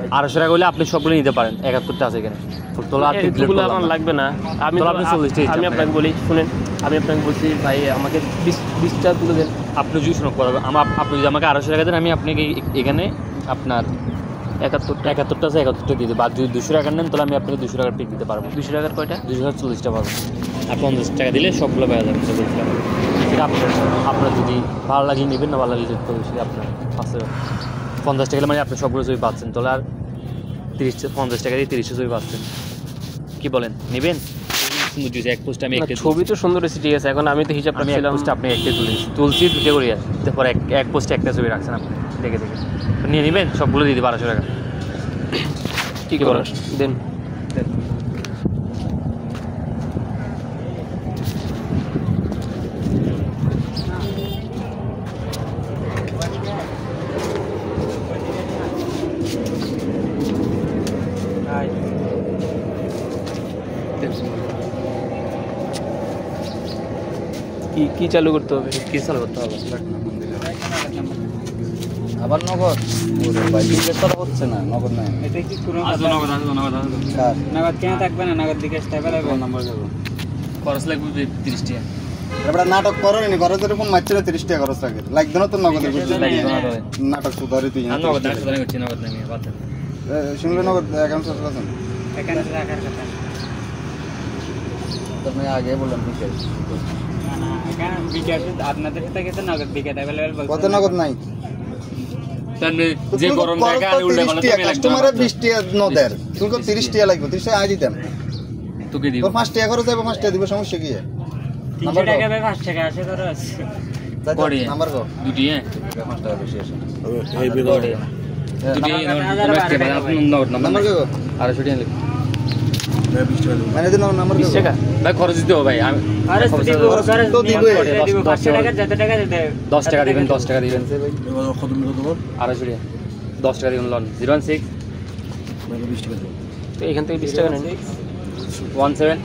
ভাই 250 টাকা হলে আপনি সবগুলো নিতে পারেন। 71টা আছে এখানে তোলা। এগুলো আমার লাগবে না। আমি আপনাকে বলি শুনেন, আমি আপনাকে বলছি ভাই আমাকে 20টা তুলে দেন। আপনি যদি শুনুন আপনি যদি আমাকে 250 টাকা দেন আমি আপনাকে এখানে আপনার 71টা আছে 71টা দিয়ে দেবো। আর যদি 200 টাকা নেন তাহলে আমি আপনাকে 200 টাকার পিক দিতে পারবো। 200 টাকার কয়টা? 240টা পাবো। আর 50 টাকা দিলে সবগুলো পাওয়া যাবে। সেটা আপনার যদি ভালো লাগলে নেবেন, না ভালো লাগলে সেটা আপনার আছে। 50 টাকা মানে আপনি সবগুলো ছবি পাচ্ছেন, তাহলে আর 50 টাকা দিয়ে 30টা ছবি পাচ্ছেন। কি বলেন, নেবেন? এক পোস্ট আমি একটা ছবি তো সুন্দর হয়েছে, ঠিক আছে। এখন আমি তো হিসাব রাখছিলাম আপনি একটা তুলছি 2টা করে, তারপর এক পোস্টে একটা ছবি রাখছেন আপনি দেখে নিয়ে নেবেন। সবগুলো দিয়ে 1200 টাকা। কি করার দেন। কি চালু করতে হবে? কি চালু করতে হবে? আবার নগদ বিকাশ করা হচ্ছে না, নগদ নাই। এটা কি পুরো নগদ কেন থাকবে না? নগদ বিকাশ থাকবে নাম্বার দেবো। খরচ লাগবে 30 টাকা। এবার নাটক করো নি, খরচের ফোন মারছে না, 30 টাকা খরচ লাগে। লাগবে না তো নগদের নাটক সুধারি তুই নগদ না সুধারি করছি, নগদ নাই বাদ দেন। শুনলে নগদ অ্যাকাউন্ট আছে এখানে রাখার কথা আপনি আগে বললাম বিকাশ না, এখানে বিকাশ আপনাদের সাথে গেছে নগদ বিকাশ अवेलेबल বলছে। কত নগদ নাই? যে গরম জায়গা আমি উল্টা পাল্টা তুমি কাস্টমারের 20 টাকা নদের তুমি 30 টাকা লাগবে। 30 টাকা আজ দিতাম তোকে দিব। 5 টাকা খরচ হবে, 5 টাকা দিব, সমস্যা কি? 300 টাকা ভাই 5 টাকা আছে তোর করে নাম্বার কো দুটি। 5 টাকা বেশি আছে এই বিলো দুটি নাম্বার কো 250 টাকা লিখ। মানে দিন নাম্বার 20 টাকা ভাই খরচ দিতে হবে ভাই। আমি আরে দিব তো দিব 5 টাকা যত টাকা দে 10 টাকা দিবেন, 10 টাকা দিবেন। কত মিনিট দেবো? 250 টাকা 10 টাকা দিবেন। লোন 016 তো এখান থেকে 20 টাকা নেন। 17